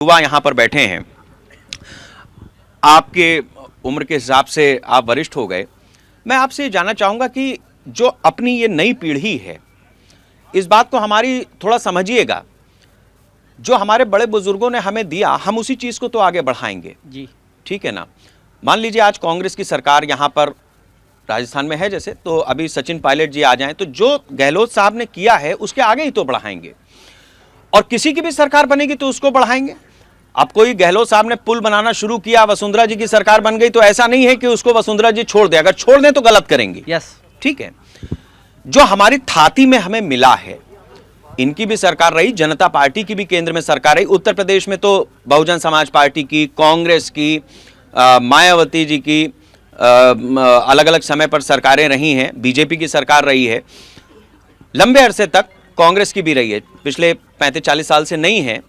युवा यहाँ पर बैठे हैं, आपके उम्र के हिसाब से आप वरिष्ठ हो गए। मैं आपसे जानना चाहूँगा कि जो अपनी ये नई पीढ़ी है, इस बात को हमारी थोड़ा समझिएगा। जो हमारे बड़े बुजुर्गों ने हमें दिया, हम उसी चीज़ को तो आगे बढ़ाएंगे जी, ठीक है ना। मान लीजिए आज कांग्रेस की सरकार यहाँ पर राजस्थान में है जैसे, तो अभी सचिन पायलट जी आ जाएं तो जो गहलोत साहब ने किया है उसके आगे ही तो बढ़ाएंगे, और किसी की भी सरकार बनेगी तो उसको बढ़ाएंगे। अब कोई गहलोत साहब ने पुल बनाना शुरू किया, वसुंधरा जी की सरकार बन गई, तो ऐसा नहीं है कि उसको वसुंधरा जी छोड़ दे। अगर छोड़ दें तो गलत करेंगे। यस, ठीक है। जो हमारी थाती में हमें मिला है, इनकी भी सरकार रही, जनता पार्टी की भी केंद्र में सरकार रही, उत्तर प्रदेश में तो बहुजन समाज पार्टी की, कांग्रेस की, मायावती जी की अलग अलग समय पर सरकारें रही हैं, बीजेपी की सरकार रही है, लंबे अरसे तक कांग्रेस की भी रही है, पिछले 35-40 साल से नहीं है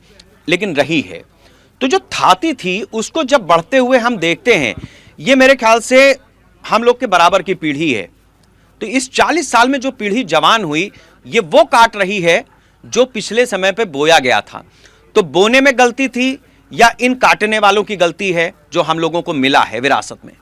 लेकिन रही है। तो जो थाती थी उसको जब बढ़ते हुए हम देखते हैं, ये मेरे ख्याल से हम लोग के बराबर की पीढ़ी है। तो इस 40 साल में जो पीढ़ी जवान हुई, ये वो काट रही है जो पिछले समय पे बोया गया था। तो बोने में गलती थी या इन काटने वालों की गलती है जो हम लोगों को मिला है विरासत में?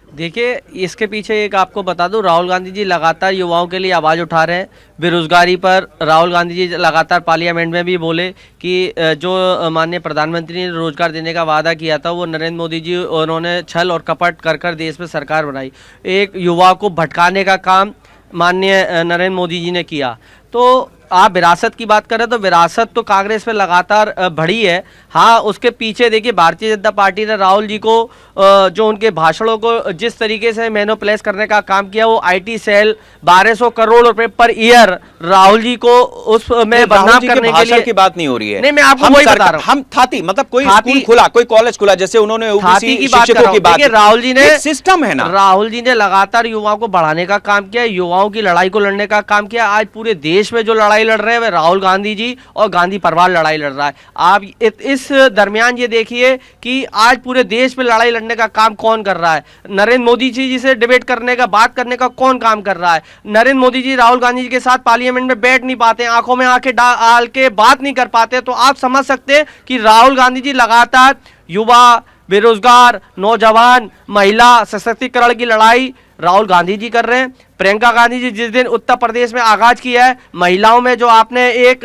देखिए, इसके पीछे एक आपको बता दूं, राहुल गांधी जी लगातार युवाओं के लिए आवाज़ उठा रहे हैं। बेरोजगारी पर राहुल गांधी जी लगातार पार्लियामेंट में भी बोले कि जो माननीय प्रधानमंत्री ने रोजगार देने का वादा किया था, वो नरेंद्र मोदी जी उन्होंने छल और कपट कर देश में सरकार बनाई। एक युवा को भटकाने का काम माननीय नरेंद्र मोदी जी ने किया। तो आप विरासत की बात करें तो विरासत तो कांग्रेस में लगातार बढ़ी है। हाँ, उसके पीछे देखिए भारतीय जनता पार्टी ने राहुल जी को जो उनके भाषणों को जिस तरीके से मैनिपुलेट करने का काम किया, वो आईटी सेल 1200 करोड़ रुपए पर ईयर राहुल जी को उसमें बदनाम करने के लिए की बात नहीं हो रही है। नहीं, मैं आपको वही बता रहा हूँ। हम थाती मतलब कोई स्कूल खुला, कोई कॉलेज खुला, जैसे उन्होंने थाती की बात कर रहा हूँ। राहुल जी ने सिस्टम है ना, राहुल जी ने लगातार युवाओं को बढ़ाने का काम किया, युवाओं की लड़ाई को लड़ने का काम किया। आज पूरे देश में जो लड़ाई लड़ रहे हैं वे राहुल गांधी जी और गांधी परिवार लड़ाई लड़ रहा है। आप इस दरमियान ये देखिए कि आज पूरे देश में लड़ाई लड़ने का काम कौन कर रहा है? नरेंद्र मोदी जी से डिबेट करने का, बात करने का कौन काम कर रहा है? नरेंद्र मोदी जी राहुल गांधी जी के साथ पार्लियामेंट में बैठ नहीं पाते, आंखों में आंखें डाल के बात नहीं कर पाते। तो आप समझ सकते हैं कि राहुल गांधी जी लगातार युवा, बेरोजगार, नौजवान, महिला सशक्तिकरण की लड़ाई राहुल गांधी जी कर रहे हैं। प्रियंका गांधी जी जिस दिन उत्तर प्रदेश में आगाज किया है, महिलाओं में जो आपने एक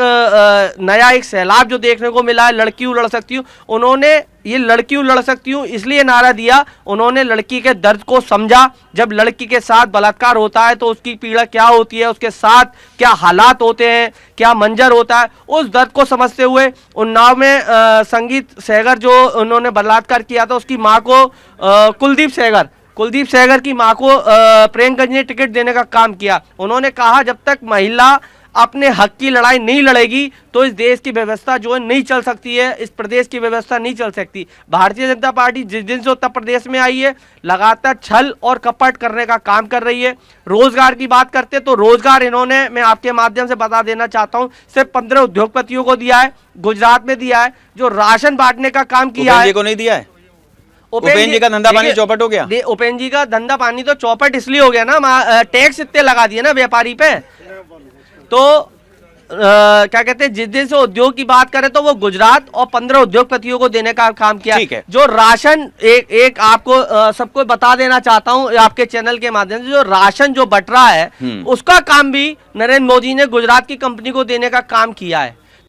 नया एक सैलाब जो देखने को मिला है, लड़कियों लड़ सकती हूँ, उन्होंने ये लड़कियों लड़ सकती हूँ इसलिए नारा दिया। उन्होंने लड़की के दर्द को समझा। जब लड़की के साथ बलात्कार होता है तो उसकी पीड़ा क्या होती है, उसके साथ क्या हालात होते हैं, क्या मंजर होता है, उस दर्द को समझते हुए उन्नाव में संगीत सहगर जो उन्होंने बलात्कार किया था, उसकी माँ को कुलदीप सहगर की मां को प्रियंका जी ने टिकट देने का काम किया। उन्होंने कहा जब तक महिला अपने हक की लड़ाई नहीं लड़ेगी तो इस देश की व्यवस्था जो है नहीं चल सकती है, इस प्रदेश की व्यवस्था नहीं चल सकती। भारतीय जनता पार्टी जिस दिन से उत्तर प्रदेश में आई है, लगातार छल और कपट करने का काम कर रही है। रोजगार की बात करते तो रोजगार इन्होंने, मैं आपके माध्यम से बता देना चाहता हूं, सिर्फ 15 उद्योगपतियों को दिया है, गुजरात में दिया है। जो राशन बांटने का काम किया है को नहीं दिया है। उपेंद्र जी का धंधा पानी चौपट हो गया। उपेंद्र जी का धंधा पानी तो चौपट इसलिए हो गया ना, टैक्स इतने लगा दिए ना व्यापारी पे। तो क्या कहते हैं, जिस दिन से उद्योग की बात करें तो वो गुजरात और 15 उद्योगपतियों को देने का काम किया। ठीक है। जो राशन एक आपको सबको बता देना चाहता हूं आपके चैनल के माध्यम से, जो राशन जो बट रहा है उसका काम भी नरेंद्र मोदी ने गुजरात की कंपनी को देने का काम किया है।